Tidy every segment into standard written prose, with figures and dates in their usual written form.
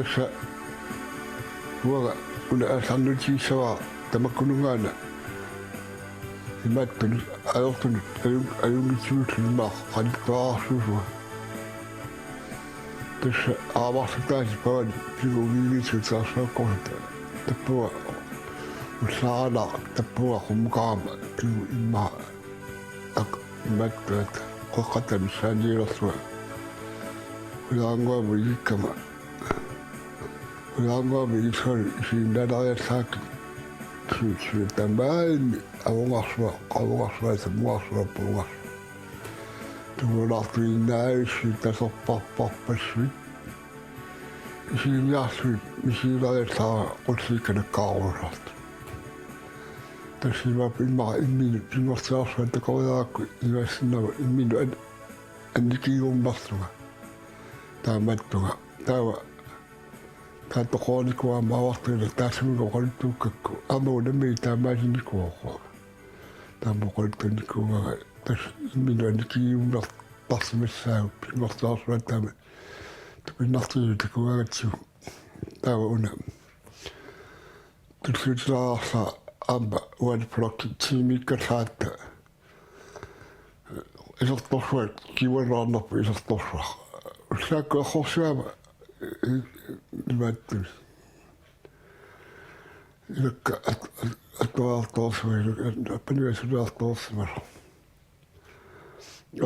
tässä huoga una sannutsiisava tamakkunungaana imattunut ajortunut ajungitsuutlunmaa qanittaarsuusua tässä aavartutaasi pavan pigugiigitsutaarsuakkorta tappua usaana tappua qumqaama pigu imma imattuat qoqqatamissaaniilersua ulaanguamu ikikkama ulaanguamu ikisol isiinnanariasaaki suutamaani avungarsua qavungarsua samuarsua puungarsua tuulartuinnaayussi tasorparparpassuit isiinniarsuit misiinariasaa qutsiikkanakkaarusartu tassima imma imminu pingortiarsua takoriaakku ivassinnava imminu annikiigummarsuga taamattuga taawa taatoqoonikuaa maawartuila taassumiga qolittuukkakku amuunami taamaasinikuoqo taamoqolittunikuugaga tas imminu annikiigumnar tarsimassaagu pingortiarsua taama tupinnartilu takuagatsigu taawa una tulsuutilaarsa amba uan plokki tiimikkasaata isortorsua kiuanraarnerpu isortorsua saakku aqorsuama imaattus ilakka atuaartorsua apaniasunaartorsimara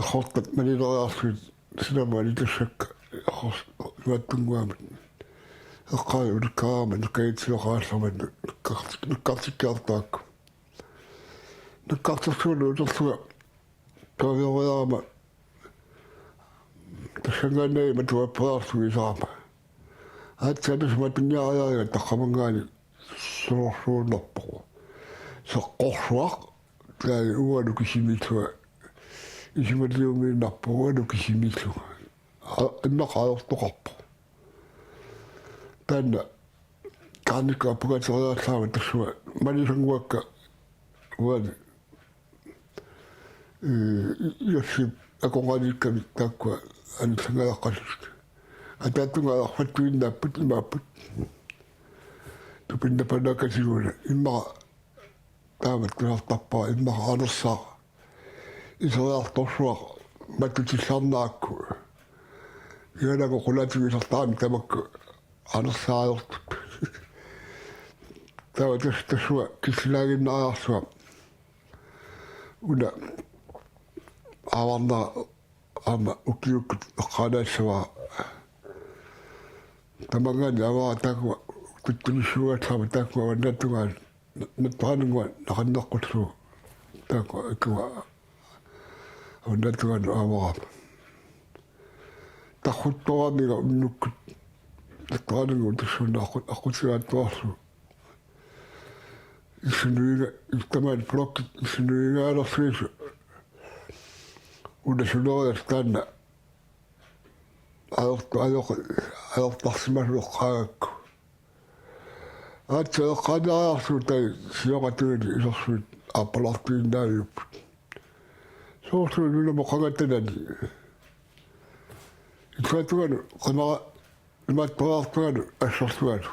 aqortat manileriarsuit sinamaani tassakka imaattunguamat eqqaai ulikkaarama nukaitsiloqaallермат nukkartikkaartaakku nukkartorsuulu utersua kavioriarama tassangaanai matuappeaarsugisaama aatsaanasma pinniariariga taqqamangaani sororsuunnerpoqu seqqorsuaq taai uanukisimitlua isimaliumiinnarpu uanukisimitlua imnaqaajortoqarpo taanna kaannikka apagatoriallaama tassua manisanguakka uani iassip akoqaniikkami taakkua anisangajaqqaluska ataattunga alarfattuinnaapput imaapput tupinnapanakasiguna immaqa taamat tunartarpaa immaqa anersaa isoriartorsuaq matutissarnaakku ianago qulatigisartaami tamakku anersaajortut taawa tassua kissilaaginnariarsua una avarnaa ama ukiukkut eqqaanaassavaa tamangaani avaa taakua tuttulissuugallaama taakua wannattungaan nattuqanunguan naqanneqqullu taakua ikkua wannattungaan aavaraa tarruttoramiga unnukkut nattuqanungu tassuunna aqusigaattuarlu issunuiga istamaan blokkit issunuigaalersuisu una sunorias taanna ajortarsimaluqqaagakku aatsa eqqaanariarsuu tai sioqatuini isorsuit aapalartuinnaaviupput soorsuun unamo qangatanani ituatuganu qimara imaattoriartuganu assortuganu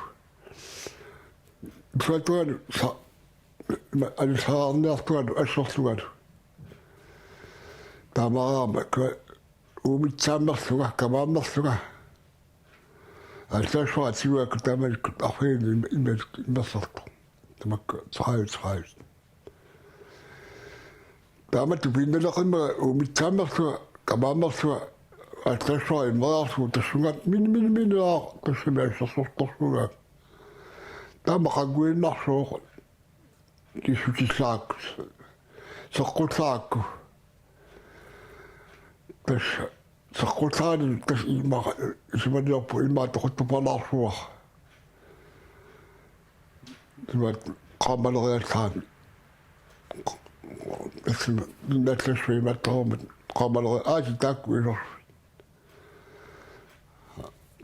ituatuganu anisaarniartuganu assortuganu taamaraama umitsaammerluga kamaammerluga алсаашуа атигуакку таамаликкут арфиини ималик иммерсарто тамакка цаают таамату пиннелеқимма умитсааммерлуга камааммерлуга алсаашуа иммераарсугу тассунгат минаа тассимаалсерсорторсуга таамақагуиннарсууқ кисутиллаакку соққутаакку тасса саққутаани тас имаа исималиорпу имаа тоқуттупалаарсуа имаа qaamaleриаллаами тассима иннатлассуиматтаормат qaamалери ааси таакку илорсу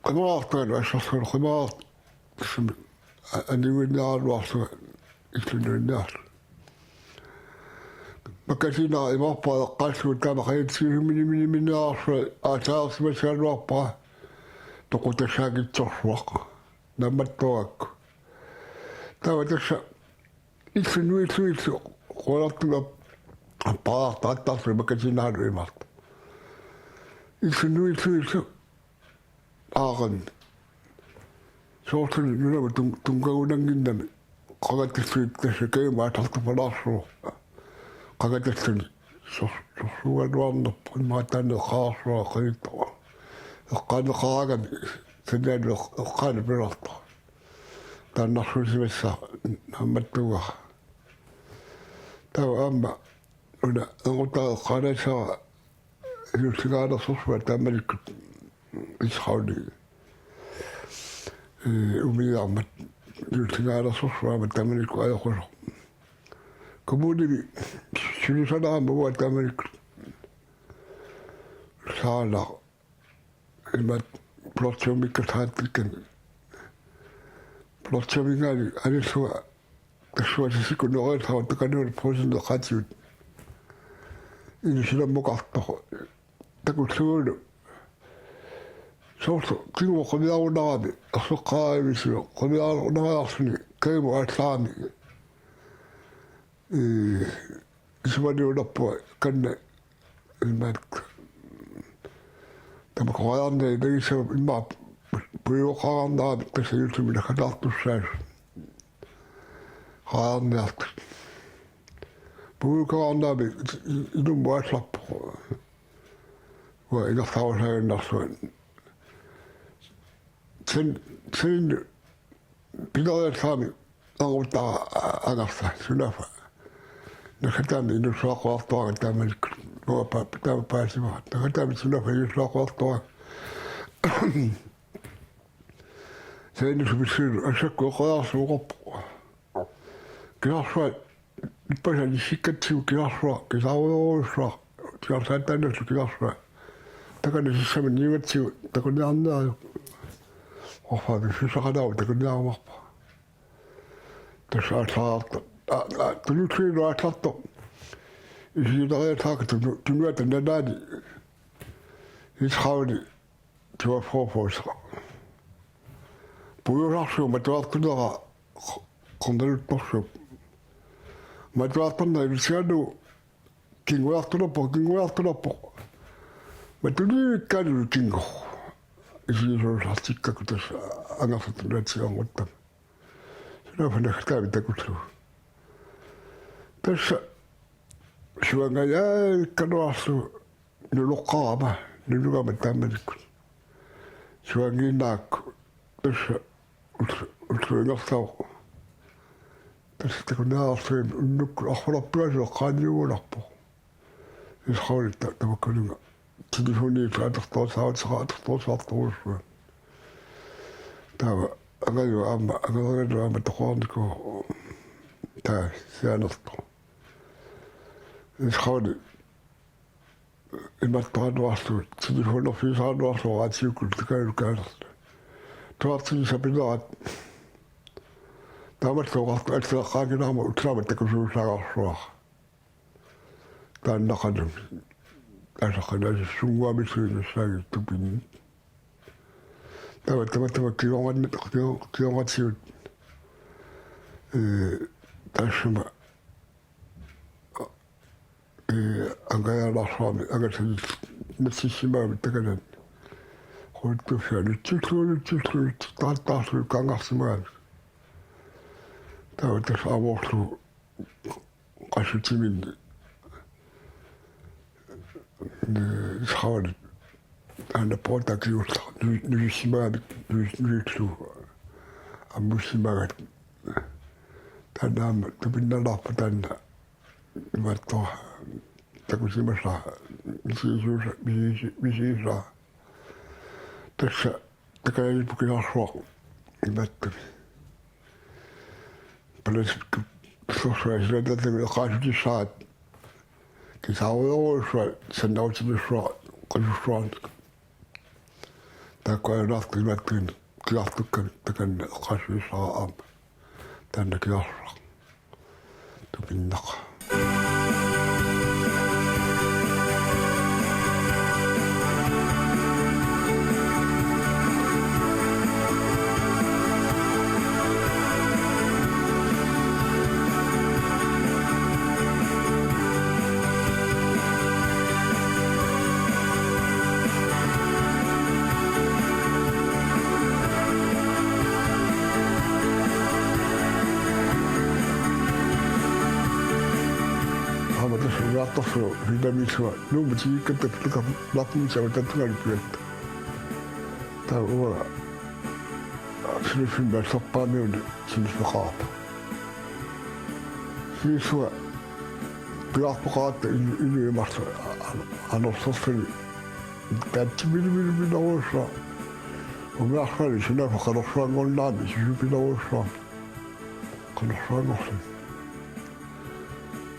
qimaraartuanu assarsuunu qimaraart тассима аниуиннааралуарсуга иллунуиннаарлу makasina imorpa qassuu taama qayatsiihimini minаарsu aataarsimasaaluarpa toqutasaagitsorluaq nammattuakku tava tassa itsunuitsuitsu qolartuga paartaattarlu makasinaalu imarta itsunuitsuitsu aaran soortuni nunava tunkagunanginnami qagatassuit tassa kaimaattartupalaarsuo qagatassuni sorsuanuarnerpu immaataanne qaarsuа qalittava eqqaaneqaragami sanaanu eqqaane pelarta taannarsuusimassa nammattuga tava amma una engutaa eqqaaneissara ilusigaanersursua taamalikkut isqauni umiarmat ilusigaanersursuama taamalikku ajoqulu kommunimi sulusanaama ua taamalikku saala imat plottiumikkasaattikkan plottiumingaali alissua tassuasisiku noreesawa takanuula prosinneqaatigut ilusilammuqartoq takutsuulu soortu kinguo qamiarunarami erseqqaarivisuo qamiarunariarsuni kaimu aallaami isumaniunerpua kanna imat tamakoarne nagisava imma puiuqaarnaami tasayutumina qanaartussaas qaarniart puiuqaarnaami inummu aallarpo wa inertausaagannarsuan sen pinariallaami anguttaa angarsa sunafa nakataami inusuaqoartuaga taamalikku nuapa taama paasiva nakataami sunafa inusuaqoartuaga sainusumissiinu asakku eqoyaarsuuqorpu kilarsua ippasani sikkatsiu kilarsua kisaaruyorussua kilarsaataannersu kilarsua takana sissami niigatsiu takuniarniaju orfaami sisaqanaamu takuniarumarpa tässä aallaarta tunutsiinu aallarto isiinariataaka tunuata nanaani isqauni tuaforfoisa puiusarsuo matuartunera qornaluttorsup matuartarna ilisianu kinguartunerpo matuniikkaanulu kingo isiisuusartikkaku tässä angarsatunatsianguttam sunafanakataami takutlu tässä suangajaaikkanuarsu nuloqqarama nunugama taamalikkut suangiinnaakku tässä utsuingertau tässä takunaarsuim unnukku arfulappuasua qaaniugularpo isqaulita tamakkalunga telefoniitu atertorsaartorsuartorussua taava agaju ama toqorniku taa sianerto isqauli imattoranuarlu telefonerfiisaanuarlu raatiukul takaalukaalertu tuartini sapinerat taamattuoqartu atleqqaaginarma utlaama takusuusaaqarsuar taannaqanum asaqanassunguamisuinassaagi tupini tamatama kiongatsiut tassuma angajaanarsuami agasanit nassissimaami takanan qultuffiani tsulluut taattaarlu kangarsimaami tava tassa avorlu qassutiminni isqaunit anna portakiulla nuissimaami nuitlu ammussimagat tannaama tupinnanarpa tanna imattoa takusimassa misiisaa tässä takajalipukilarsua imattami palasipku sossuaisilla tätämi qaasutissaat kisaaruyorussua sannautimissuа qasussuarnik taakkuajanartu imattuin kilartukkami takanna qaasuissaa aama tanna kilarsua tupinnaqa Piratofro, Vidamisua, Numchi, Kata, Lapu, Savatatuan, Taura, Sniffing by Sopano, since the heart. She's what Pirat in the master, and also free. That's been also. وما أخبرني شنو فقد أخبرني قلنا شوف بلا وصام قد أخبرني أخبرني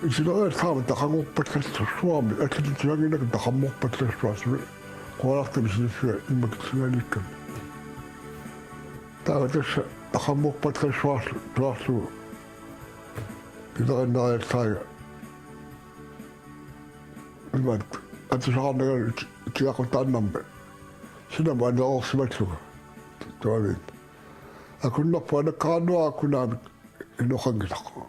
إذا لا تعرف تخمق بتكسر شوام أكيد تلاقي لك تخمق بتكسر شوام قرأت بشيء إما كتير لكن تعرف تخمق بتكسر شوام إذا أنا أتايا المد أتشغل تلاقي تنام شنو ما أنا أسمعه تعرف أكون نفعنا كانوا أكون إنه خنقنا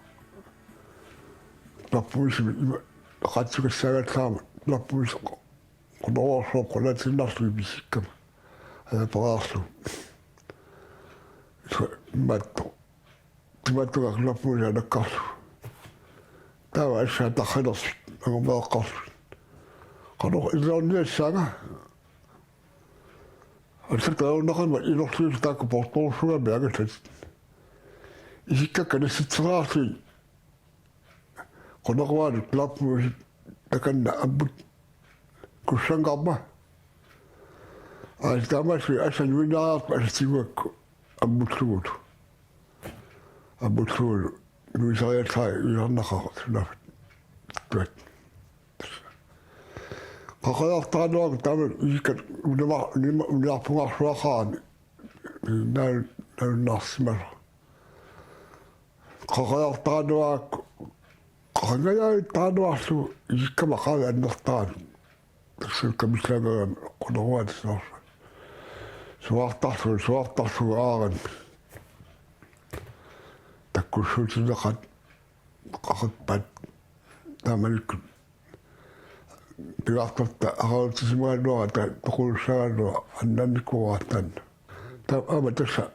نفوس خاتشك السنة كامل نفوس كنا وصل كنا تناسل بيسكم هذا براسو تماتو نفوس هذا كاسو ترى إيش هذا خلاص أنا ما كاسو كانوا إذا الناس سنة الفكرة أنه ما ينقص تاك بطل شو بيعمل إذا كان الستراتي كنا قوار كلاب لكن أبو كوشان قبّا أستعمل في أشهر وينات أستوى أبو تلول نوزايا تاي يرنا خاطر نفت فقال أختارنا تعمل يمكن ونلعبوا أشواق خان نال الناس مرة قال أختارنا قال أختارنا شو يمكن قال أن نختار تصير كمثال قنوات سواء تحصل آغن تكون شو تدخل قد بعد تعمل بيعطت أقول تسمع نوع تقول شغل عندنا قواتنا طب أما تسا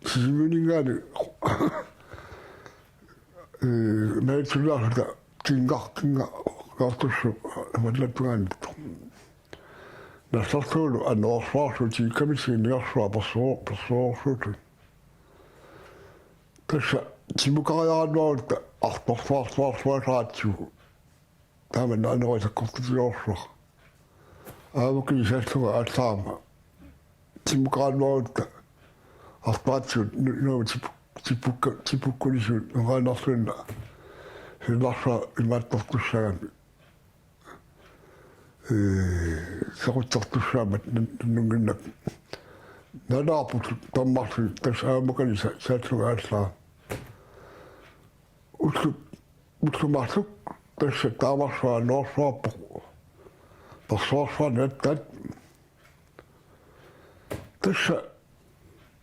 تسمعني قال ما يتلاقى تنقع قاطش مثلا تغني نستطيع أن أصلاح تي كمسين يصلح بصوت صوتي تسا تبقى على نوع أخطأ تعمل أنا وإذا كنت يوصلك ممكن يسافر أتامة تبقى على نوع أخطأ نوع تبقى كل شيء غير نصرنا في اللحظة ما تطلع سأقول تطلع نقولك لا أعرف تمشي تسأل ممكن يسافر أتامة وتمشي تسأل تمشي نصر بصوص نتت تسأل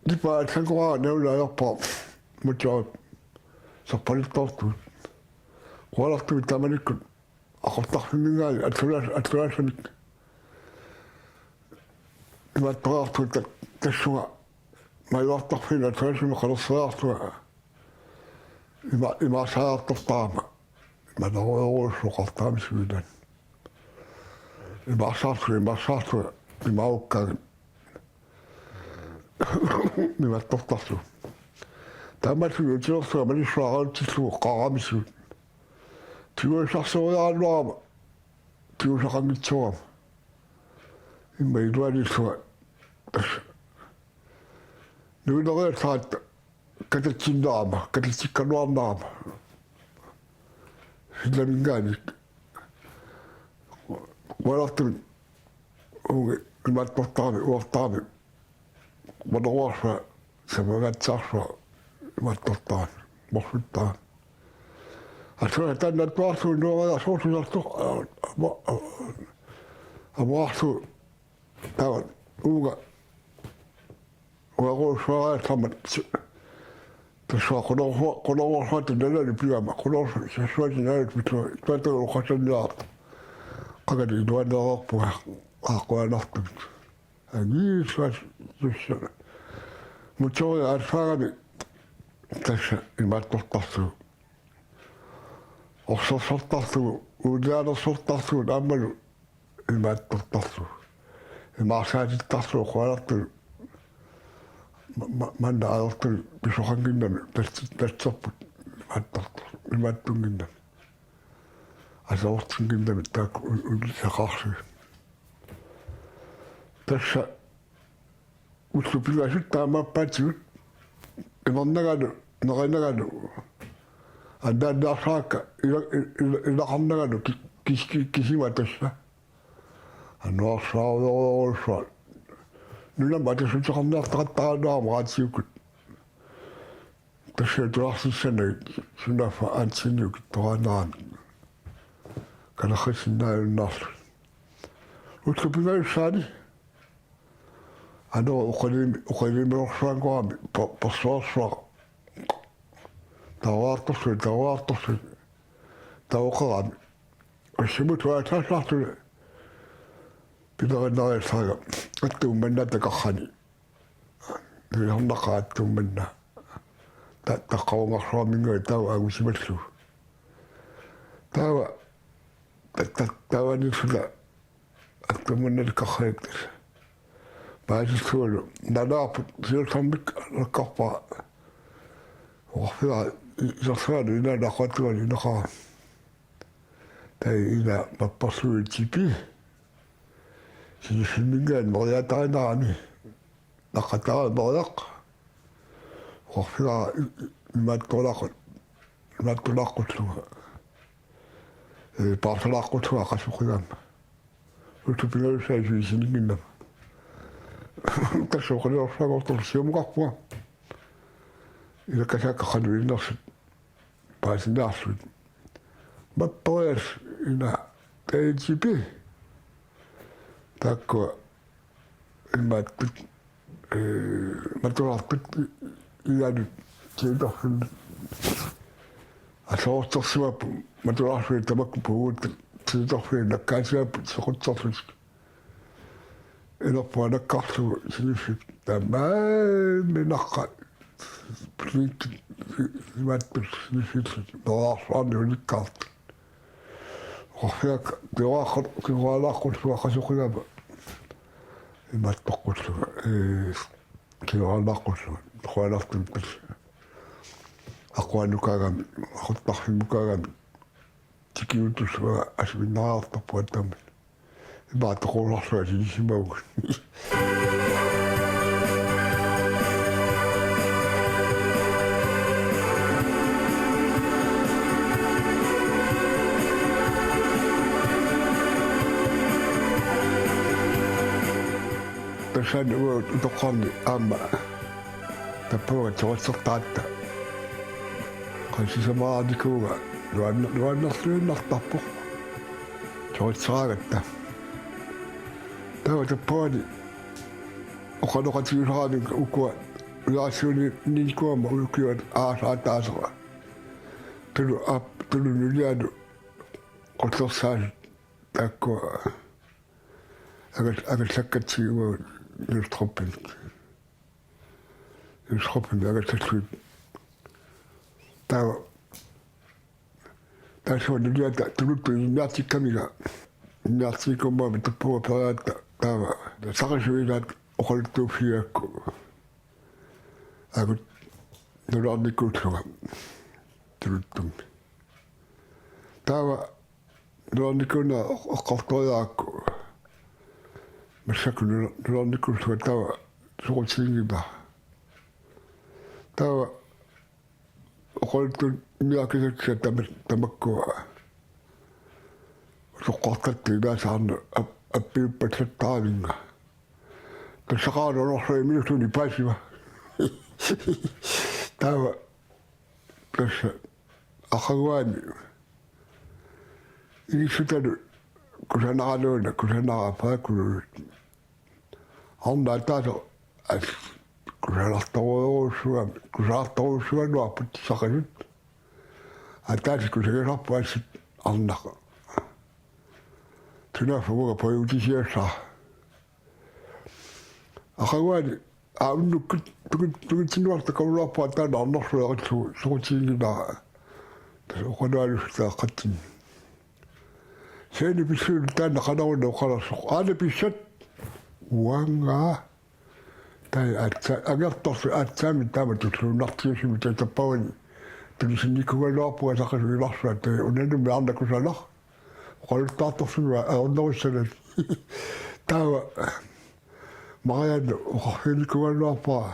دفاع تقوى نولا يقف مجال سبحان الله ولا تملك أخطأ من غير أتلاش ما تغطي تسوى ما يوطق فينا أتلاش من خلاص راح ما صار الطعام ما هو شو الطعام سويدان ما صار ما هو كان ما تطلع تمام في الجلسة ماني شغال تسوق قامسون تقول شخصية على تقول شغال متسوام إما يدواني سواء نقول غير ساعات كتت النعمة كتت كنوع النعمة إلا من قالك ولكن هو المادة الطعام ودواشة سببات صحراء ما تطلع مخطط عشان تنا تواصل إنه هذا صوت يصدق أبغى تمام وأقول شوية تمام تسوى كنا وصلت الدلال بيجامع كنا شوية الدلال بتوع تبتدأ وخشن النار قد يدوان رب وأقوى نفط أجي شوية السنة متسوي أرفعني تسا ما تتصل орсорсортарлугу улиалерсортарлугу аамалу имааттортарлу имаасаатиттарлугу қуаларту манна аалту писохангиннами тассерпут имааттарту имааттунгиннами асаортингиннами таак улисақарсуи тасса уттупиласут таамааппаатигут имарнагану нериннагану андааннаарсаака илақарнагану кисима тасса ануарсаавероорсуа нунама тасутеқарнаартақаттаранаама раатиукут тасса туарсиссана сунафа аансиниук торанаан канахасиннааюннаарлу уттупиласаани ано оқалимеорсуангуами персуарсуа таваартэрсу таоқарами ассимутуатаасаарту пилериннариассаага аттуумманнатакаррани нуйорнақааттуумманна таққаунгарлуамингуи таа агусималлу таа таванисула аттуумманналикарриактас баасисуалу налаапут сиусармик алаккарпаа орфиа исерсуалу инаалаққатуали инақаа тай ина маппарсуи типи синифимингаан мориатаанаани наққатаа мориақ орфиа имааттулаққутлуга парсалаққутлуга қасуқигаама утупигалусаасуи синингиннама тассоқалиорсаагортор сиумуқарпуа илакасааққаққануиннерсут паасинаарсут маппариас ина таитипи такко имааттут матуартут ианут тиуторфун асоорторсуаппу матуарфуи тамакку пуут тиуторфуи наккаасиаппут соқутсорсут илерпуанаккарлу синиффик тамаа минаққа плик имааттут синиффик доарсуарни униккаарт орфиак киуаалааққуллуа қасуқигаама имааттоққуллуга киуаалааққуллуга қуалартун пил ақуанукаагами ақуттарфиммукаагами тикиутуссуга асминнаартарпуаттамми имааттоқулларлуа синисимаугу тасан утоққарни аама таппуга ториссертаатта қассисамааникууга нуаннерлуиннартарпоқ ториссаагатта таа таппуани оқалоқатигусараани укуа улаассууни никуама улукиуат аасаатаасера тулу нулиану qotlorsaas takkua agallakkatsigua niltroppin agatalluit taa taasuaniluata tuluttu innaartikkamiga innaartiikkummaami tuppua peraatta taava saqasuinaat oqaluttuufiaakku agut nulaarnikkuutsuga tuluttummi taava nulaarnikkuna oqqartoriaakku массаку нуларниккуллуга таава суqutiingima таава оқолтун миакисакса тамаккуа соqqartattu илаасаарна аппиуппатсаттаавинга тассақаалорорсуи минутуни паасива таава тасса ахагуани илисуталу кусанааралуна кусанаарапаакулу арнаатаато ас кусаартаруусуануарпут сақалут атаати кусагасарпуассит арнақа тунафуга поютисиассаа ахагуани ауннуккут тугитсинуарта кавлуарпаа таана арнерлуеритсу сугутингинаа Oqanualusta qattin. Seeni pissuul taanna qanaunna uqalarsuq. Aana pissat uanga tai agertorsu aatsaami taama tutluunartiusimi tatappauni tulisinnikkugaluarpuga saqasuilarsua tai unanumi arnakusalar qoluttaartorsuma aornerussana taava Marianne uqarfiinikkugaluarpaa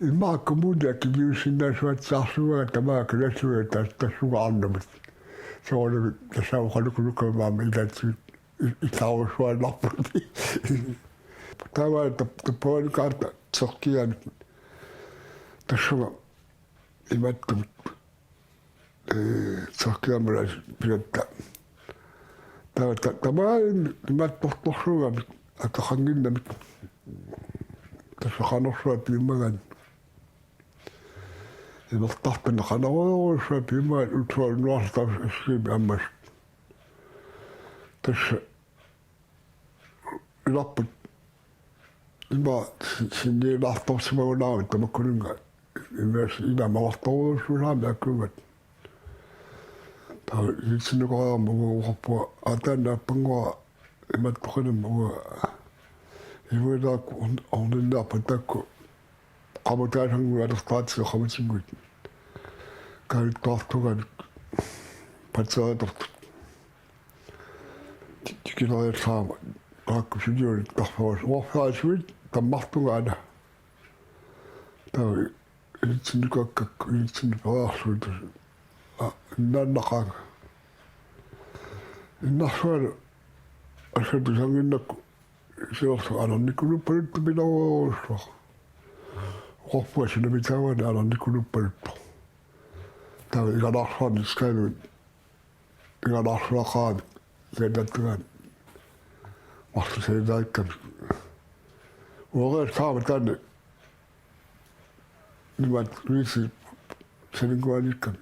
immaa kommune akkigiussinnaasuatsaarsuga tamaa kalassuga tassugaarnamut soorlu tasauqalukulukkamaama ilaatsuut itaarussuallarput tawa tappawalukaarta serkianut tassuga imattumut serkiamulas pilatta tawa tamaa imattortorsugamik атақангиннамик тассақанерсуа пиумаган имертарпана қанеруйоруссуа пиумаган утуалнуарлтав ассиими аммас тасса иларпут има синниилаарторсимагунаавит тамаккулунга имаас ина маварторуссуулаами аккугат таа итсинукарамугууппуа атааннааппангуа иматтоқинам уа ивуилаак орниннааппатакку qamutaasangua alertaatio qamutinnguit kaalittuartuganik patseeritortut tikileriallaama qaakku siliulit tarfaus uorfaasuit tammartugaana tawi ilitsinnukakkakku ilitsinnuperearsuut innaannaqaanga innarsualu asatu sanginnakku siorsu alernikkuluppalut pilaruurussua qoppua sinamitawana alernikkuluppalut tawa igalarsuarni skailuit igalarsuaqaami seetattugaani martu seedaaikkamik uoreertaama taanne nimat riisi saninguaanikkam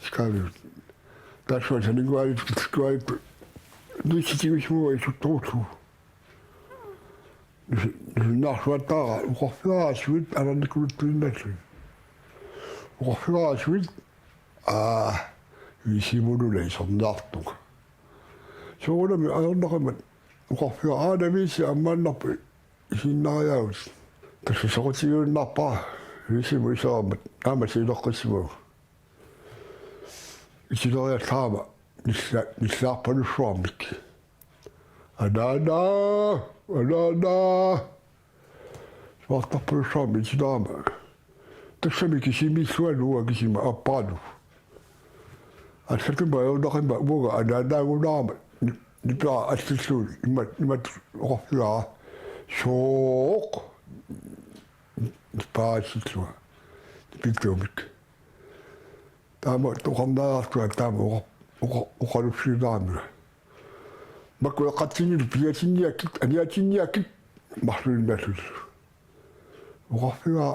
skailuit tassua saninguaanitku Nisikimismua isuttuutu. Nahsuattaaqa uqorfigaasuit alernikkuluttuinnassu. Uqorfigaasuit isimulula isorniartuga. Soorami aernaqamat uqorfiga aanamiisi ammaannarpu isinnariagut. Tassa soqutigiunnarpaa isimu isaamat aamasiileqqisimugu. Isileriallaama nissaarpanussuarmik anaana suartarpanussuarmi isilaama tassami kisimillualuga kisima appaanu assatuma eunaqima umuga anaanaagunaarma nipera allissuuli imat oqorfigaa sooq nipaassilluga nipittuumik taama toqarnaartua taama uqalussilaamira makku eqatsinilu piatinniakkit aniatinniakkit marluinnallut uqarfigaa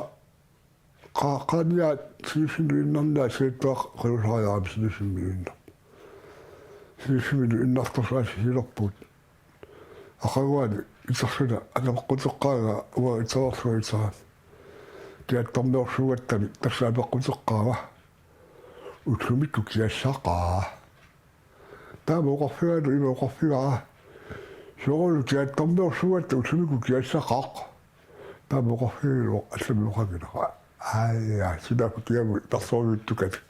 qaaqaaniaat siusimmilu innarnaa seettuaq qalusariaami siusimmilu innar siusimmilu innartorsaasi hilerpuut aqaguani itarsuna anameqqutеққаага уа итсаварсуа киатторнеорсугаттами тассаамеққутеққаава утлумикку киассақаа таама уқарфигаалу има уқарфигаа соорулу киатторнеорсугатта утлумикку киассақаақ таама уқарфигалу аллами уқагила аая сидаку киаму персоонуттукатик